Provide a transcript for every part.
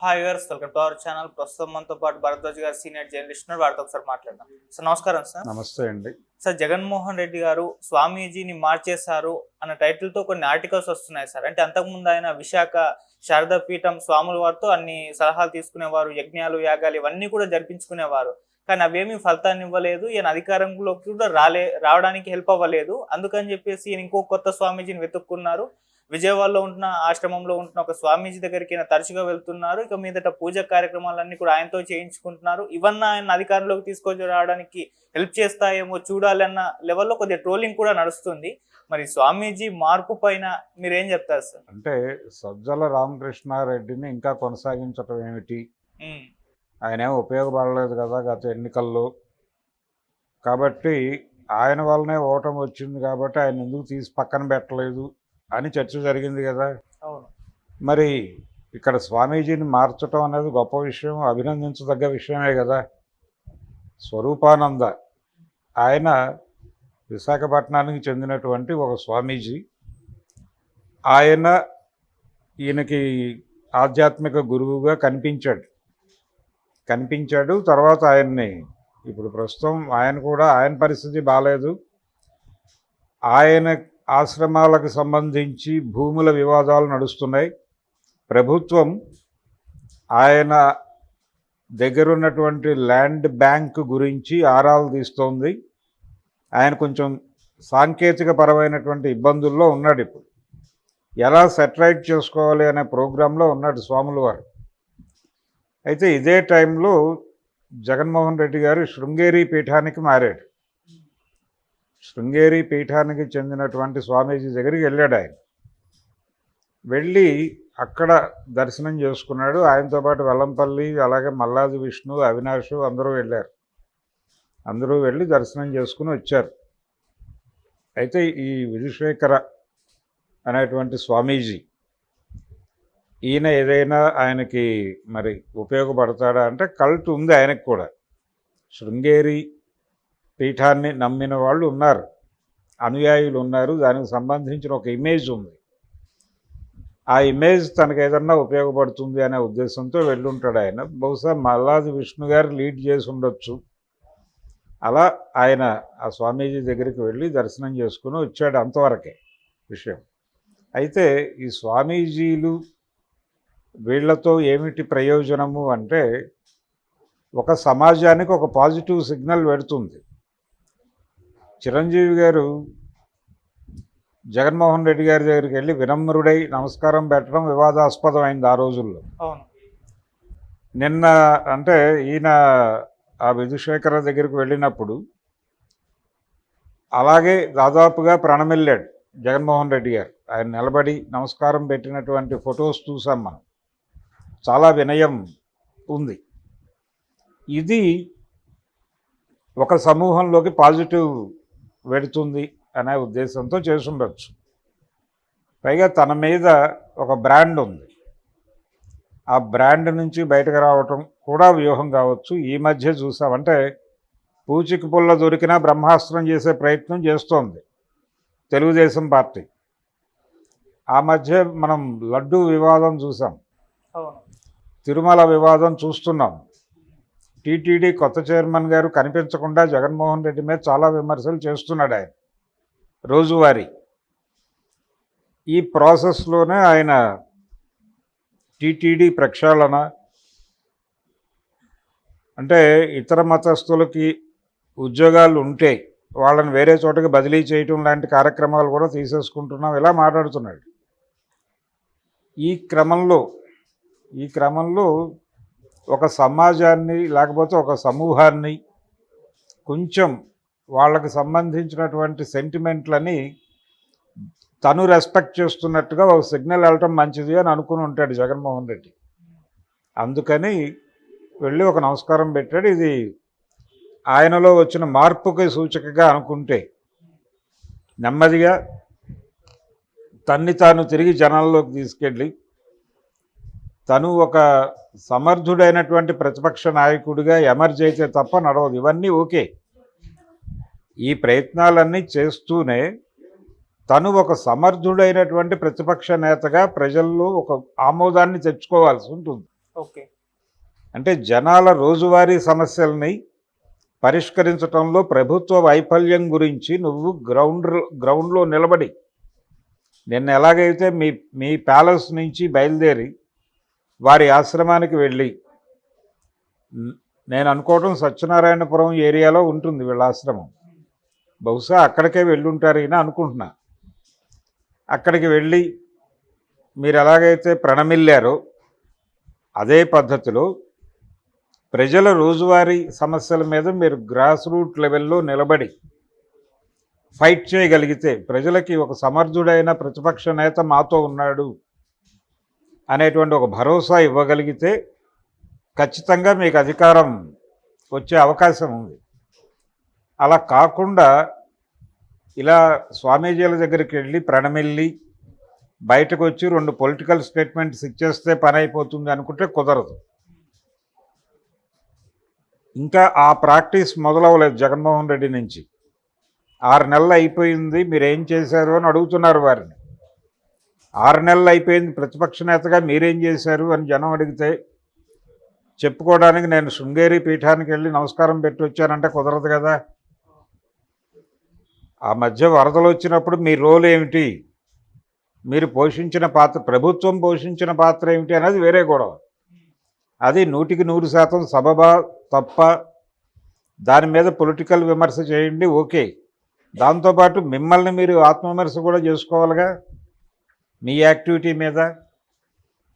Hi viewers, welcome to our channel. ప్రస్తుతం మనతో పాటు భరద్వాజ్ గారు సీనియర్ జర్నలిస్ట్ ఉన్నారు. వారితో ఒకసారి మాట్లాడదాం. సార్ నమస్కారం. సార్ నమస్తే అండి. సార్, జగన్మోహన్ రెడ్డి గారు స్వామీజీని మార్చేశారు అన్న టైటిల్ తో కొన్ని ఆర్టికల్స్ వస్తున్నాయి సార్. అంటే అంతకుముందు ఆయన విశాఖ శారదా పీఠం స్వాముల వారితో అన్ని సలహాలు తీసుకునేవారు, యజ్ఞాలు యాగాలు ఇవన్నీ కూడా జరిపించుకునేవారు. కానీ అవేమీ ఫలితాన్ని ఇవ్వలేదు. ఈయన అధికారంలోకి కూడా రావడానికి హెల్ప్ అవ్వలేదు. అందుకని చెప్పేసి ఈయన ఇంకో కొత్త స్వామీజీని వెతుక్కున్నారు. విజయవాడలో ఉంటున్న ఆశ్రమంలో ఉంటున్న ఒక స్వామీజీ దగ్గరికి ఆయన తరచుగా వెళ్తున్నారు. ఇక మీదట పూజ కార్యక్రమాలన్నీ కూడా ఆయనతో చేయించుకుంటున్నారు. ఇవన్నీ ఆయన అధికారంలోకి తీసుకొని రావడానికి హెల్ప్ చేస్తాయేమో చూడాలి అన్న లెవెల్లో కొద్దిగా ట్రోలింగ్ కూడా నడుస్తుంది. మరి స్వామీజీ మార్పు పైన మీరేం చెప్తారు సార్? అంటే సజ్జల రామకృష్ణారెడ్డిని ఇంకా కొనసాగించటం ఏమిటి? ఆయన ఏమో ఉపయోగపడలేదు కదా గత ఎన్నికల్లో. కాబట్టి ఆయన వల్లనే ఓటమి వచ్చింది కాబట్టి ఆయన ఎందుకు తీసి పక్కన పెట్టలేదు అని చర్చ జరిగింది కదా. అవును. మరి ఇక్కడ స్వామీజీని మార్చడం అనేది గొప్ప విషయం, అభినందించదగ్గ విషయమే కదా. స్వరూపానంద ఆయన విశాఖపట్నానికి చెందినటువంటి ఒక స్వామీజీ. ఆయన ఈయనకి ఆధ్యాత్మిక గురువుగా కనిపించాడు. తర్వాత ఆయన్ని ఇప్పుడు ప్రస్తుతం ఆయన పరిస్థితి బాగాలేదు. ఆయన ఆశ్రమాలకు సంబంధించి భూముల వివాదాలు నడుస్తున్నాయి. ప్రభుత్వం ఆయన దగ్గరున్నటువంటి ల్యాండ్ బ్యాంక్ గురించి ఆరాలు తీస్తోంది. ఆయన కొంచెం సాంకేతిక పరమైనటువంటి ఇబ్బందుల్లో ఉన్నాడు. ఇప్పుడు ఎలా సెటిలైట్ చేసుకోవాలి అనే ప్రోగ్రాంలో ఉన్నాడు స్వాముల వారు. అయితే ఇదే టైంలో జగన్మోహన్ రెడ్డి గారు శృంగేరి పీఠానికి మారాడు. శృంగేరి పీఠానికి చెందినటువంటి స్వామీజీ దగ్గరికి వెళ్ళాడు. ఆయన వెళ్ళి అక్కడ దర్శనం చేసుకున్నాడు. ఆయనతో పాటు వెల్లంపల్లి, అలాగే మల్లాది విష్ణు, అవినాష్ అందరూ వెళ్ళారు. అందరూ వెళ్ళి దర్శనం చేసుకుని వచ్చారు. అయితే ఈ విధుశేఖర అనేటువంటి స్వామీజీ ఈయన ఏదైనా ఆయనకి మరి ఉపయోగపడతాడా అంటే కల్ట్ ఉంది ఆయనకు కూడా. శృంగేరి పీఠాన్ని నమ్మిన వాళ్ళు ఉన్నారు, అనుయాయులు ఉన్నారు. దానికి సంబంధించిన ఒక ఇమేజ్ ఉంది. ఆ ఇమేజ్ తనకు ఏదన్నా ఉపయోగపడుతుంది అనే ఉద్దేశంతో వెళ్ళుంటాడు ఆయన. బహుశా మల్లాది విష్ణు గారు లీడ్ చేసి ఉండొచ్చు. అలా ఆయన ఆ స్వామీజీ దగ్గరికి వెళ్ళి దర్శనం చేసుకుని వచ్చాడు. అంతవరకే విషయం. అయితే ఈ స్వామీజీలు వీళ్లతో ఏమిటి ప్రయోజనము అంటే ఒక సమాజానికి ఒక పాజిటివ్ సిగ్నల్ పెడుతుంది. చిరంజీవి గారు జగన్మోహన్ రెడ్డి గారి దగ్గరికి వెళ్ళి వినమ్రుడై నమస్కారం పెట్టడం వివాదాస్పదమైంది ఆ రోజుల్లో. నిన్న అంటే ఈయన ఆ విధుశేఖర దగ్గరికి వెళ్ళినప్పుడు అలాగే దాదాపుగా ప్రణమిల్లాడు జగన్మోహన్ రెడ్డి గారు. ఆయన నిలబడి నమస్కారం పెట్టినటువంటి ఫొటోస్ చూసాం మనం. చాలా వినయం ఉంది. ఇది ఒక సమూహంలోకి పాజిటివ్ వెడుతుంది అనే ఉద్దేశంతో చేసుండొచ్చు. పైగా తన మీద ఒక బ్రాండ్ ఉంది. ఆ బ్రాండ్ నుంచి బయటకు రావటం కూడా వ్యూహం కావచ్చు. ఈ మధ్య చూసామంటే పూచికి పుల్ల దొరికినా బ్రహ్మాస్త్రం చేసే ప్రయత్నం చేస్తోంది తెలుగుదేశం పార్టీ. ఆ మధ్య మనం లడ్డూ వివాదం చూసాం, తిరుమల వివాదం చూస్తున్నాం. టీటీడీ కొత్త చైర్మన్ గారు కనిపించకుండా జగన్మోహన్ రెడ్డి మీద చాలా విమర్శలు చేస్తున్నాడు ఆయన రోజువారీ. ఈ ప్రాసెస్లోనే ఆయన టీటీడీ ప్రక్షాళన అంటే ఇతర మతస్థులకి ఉద్యోగాలు ఉంటే వాళ్ళని వేరే చోటకి బదిలీ చేయటం లాంటి కార్యక్రమాలు కూడా తీసేసుకుంటున్నాం ఇలా మాట్లాడుతున్నాడు. ఈ క్రమంలో ఒక సమాజాన్ని లేకపోతే ఒక సమూహాన్ని కొంచెం వాళ్ళకి సంబంధించినటువంటి సెంటిమెంట్లని తను రెస్పెక్ట్ చేస్తున్నట్టుగా ఒక సిగ్నల్ వెళ్ళటం మంచిది అని అనుకుని ఉంటాడు జగన్మోహన్ రెడ్డి. అందుకని వెళ్ళి ఒక నమస్కారం పెట్టాడు. ఇది ఆయనలో వచ్చిన మార్పుకి సూచికగా అనుకుంటే నెమ్మదిగా తన్ని తాను తిరిగి జనాల్లోకి తీసుకెళ్ళి తను ఒక సమర్థుడైనటువంటి ప్రతిపక్ష నాయకుడిగా ఎమర్జ్ అయితే తప్ప నడవదు. ఇవన్నీ ఓకే. ఈ ప్రయత్నాలన్నీ చేస్తూనే తను ఒక సమర్థుడైనటువంటి ప్రతిపక్ష నేతగా ప్రజల్లో ఒక ఆమోదాన్ని తెచ్చుకోవాల్సి ఉంటుంది. ఓకే. అంటే జనాల రోజువారీ సమస్యల్ని పరిష్కరించడంలో ప్రభుత్వ వైఫల్యం గురించి నువ్వు గ్రౌండ్లో నిలబడి నిన్న ఎలాగైతే మీ ప్యాలెస్ నుంచి బయలుదేరి వారి ఆశ్రమానికి వెళ్ళి, నేను అనుకోవటం సత్యనారాయణపురం ఏరియాలో ఉంటుంది వీళ్ళ ఆశ్రమం, బహుశా అక్కడికే వెళ్ళుంటారు ఈయన అనుకుంటున్నా. అక్కడికి వెళ్ళి మీరు ఎలాగైతే ప్రణమిల్లారో అదే పద్ధతిలో ప్రజల రోజువారీ సమస్యల మీద మీరు గ్రాస్ రూట్ లెవెల్లో నిలబడి ఫైట్ చేయగలిగితే, ప్రజలకి ఒక సమర్థుడైన ప్రతిపక్ష నేత మాతో ఉన్నాడు అనేటువంటి ఒక భరోసా ఇవ్వగలిగితే ఖచ్చితంగా మీకు అధికారం వచ్చే అవకాశం ఉంది. అలా కాకుండా ఇలా స్వామీజీల దగ్గరికి వెళ్ళి ప్రణమిల్లి బయటకు వచ్చి 2 పొలిటికల్ స్టేట్మెంట్స్ ఇచ్చేస్తే పని అయిపోతుంది అనుకుంటే కుదరదు. ఇంకా ఆ ప్రాక్టీస్ మొదలవ్వలేదు జగన్మోహన్ రెడ్డి నుంచి. 6 నెలలు అయిపోయింది, మీరేం చేశారు అని అడుగుతున్నారు వారిని. 6 నెలలు అయిపోయింది, ప్రతిపక్ష నేతగా మీరేం చేశారు అని జనం అడిగితే చెప్పుకోవడానికి నేను శృంగేరి పీఠానికి వెళ్ళి నమస్కారం పెట్టి వచ్చానంటే కుదరదు కదా. ఆ మధ్య వరదలు వచ్చినప్పుడు మీ రోల్ ఏమిటి, మీరు పోషించిన పాత్ర, ప్రభుత్వం పోషించిన పాత్ర ఏమిటి అనేది వేరే గొడవ. అది 100% సబబా తప్ప, దాని మీద పొలిటికల్ విమర్శ చేయండి, ఓకే. దాంతోపాటు మిమ్మల్ని మీరు ఆత్మవిమర్శ కూడా చేసుకోవాలిగా మీ యాక్టివిటీ మీద.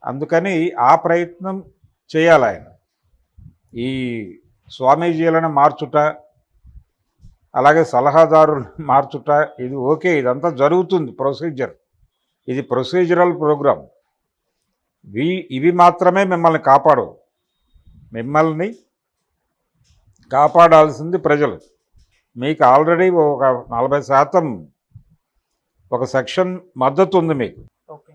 అందుకని ఆ ప్రయత్నం చేయాలి ఆయన. ఈ స్వామీజీలను మార్చుట, అలాగే సలహాదారులను మార్చుట, ఇది ఓకే, ఇదంతా జరుగుతుంది ప్రొసీజర్. ఇది ప్రొసీజరల్ ప్రోగ్రామ్. ఇవి మాత్రమే మిమ్మల్ని కాపాడవు. మిమ్మల్ని కాపాడాల్సింది ప్రజలు. మీకు ఆల్రెడీ ఒక 40% ఒక సెక్షన్ మద్దతు ఉంది మీకు. ఓకే.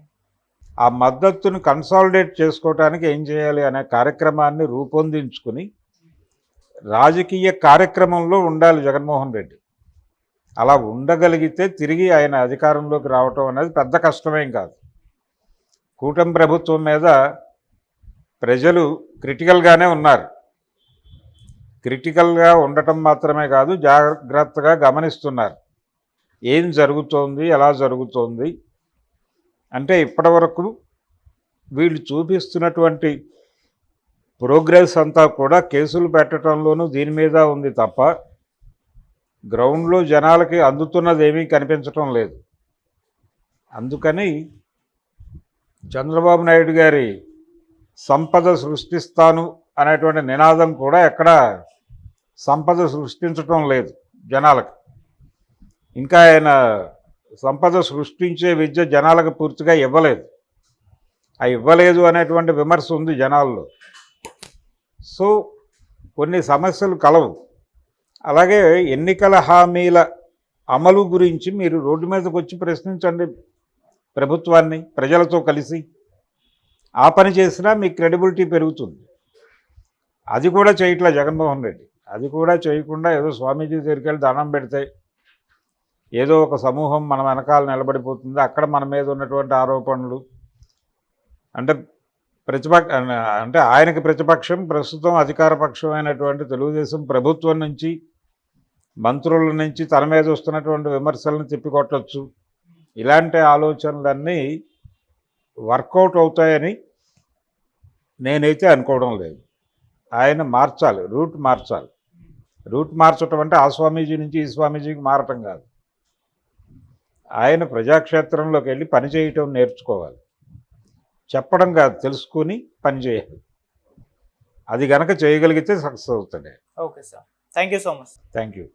ఆ మద్దతును కన్సాలిడేట్ చేసుకోవటానికి ఏం చేయాలి అనే కార్యక్రమాన్ని రూపొందించుకుని రాజకీయ కార్యక్రమంలో ఉండాలి జగన్మోహన్ రెడ్డి. అలా ఉండగలిగితే తిరిగి ఆయన అధికారంలోకి రావటం అనేది పెద్ద కష్టమేం కాదు. కూటమి ప్రభుత్వం మీద ప్రజలు క్రిటికల్గానే ఉన్నారు. క్రిటికల్గా ఉండటం మాత్రమే కాదు, జాగ్రత్తగా గమనిస్తున్నారు ఏం జరుగుతోంది, ఎలా జరుగుతోంది. అంటే ఇప్పటివరకు వీళ్ళు చూపిస్తున్నటువంటి ప్రోగ్రెస్ అంతా కూడా కేసులు పెట్టడంలోనూ దీని మీద ఉంది తప్ప గ్రౌండ్లో జనాలకి అందుతున్నది ఏమీ కనిపించటం లేదు. అందుకని చంద్రబాబు నాయుడు గారి సంపద సృష్టిస్తాను అనేటువంటి నినాదం కూడా ఎక్కడ సంపద సృష్టించటం లేదు జనాలకు. ఇంకా ఆయన సంపద సృష్టించే విద్య జనాలకు పూర్తిగా ఇవ్వలేదు. ఆ ఇవ్వలేదు అనేటువంటి విమర్శ ఉంది జనాల్లో. సో కొన్ని సమస్యలు కలవు. అలాగే ఎన్నికల హామీల అమలు గురించి మీరు రోడ్డు మీదకి వచ్చి ప్రశ్నించండి ప్రభుత్వాన్ని, ప్రజలతో కలిసి. ఆ పని చేసినా మీ క్రెడిబిలిటీ పెరుగుతుంది. అది కూడా చేయట్లే జగన్మోహన్ రెడ్డి. అది కూడా చేయకుండా ఏదో స్వామీజీ దగ్గరికి వెళ్ళి దండం పెడితే ఏదో ఒక సమూహం మన వెనకాల నిలబడిపోతుంది. అక్కడ మన మీద ఉన్నటువంటి ఆరోపణలు అంటే అంటే ఆయనకి ప్రతిపక్షం, ప్రస్తుతం అధికార పక్షమైనటువంటి తెలుగుదేశం ప్రభుత్వం నుంచి, మంత్రుల నుంచి తన మీద వస్తున్నటువంటి విమర్శలను తిప్పికొట్టచ్చు. ఇలాంటి ఆలోచనలన్నీ వర్కౌట్ అవుతాయని నేనైతే అనుకోవడం లేదు. ఆయన మార్చాలి, రూట్ మార్చాలి. రూట్ మార్చడం అంటే ఆ స్వామీజీ నుంచి ఈ స్వామీజీకి మారటం కాదు. ఆయన ప్రజాక్షేత్రంలోకి వెళ్ళి పనిచేయటం నేర్చుకోవాలి. చెప్పడం కాదు, తెలుసుకుని పనిచేయాలి. అది గనక చేయగలిగితే సక్సెస్ అవుతాడే. Okay sir, thank you so much. Thank you.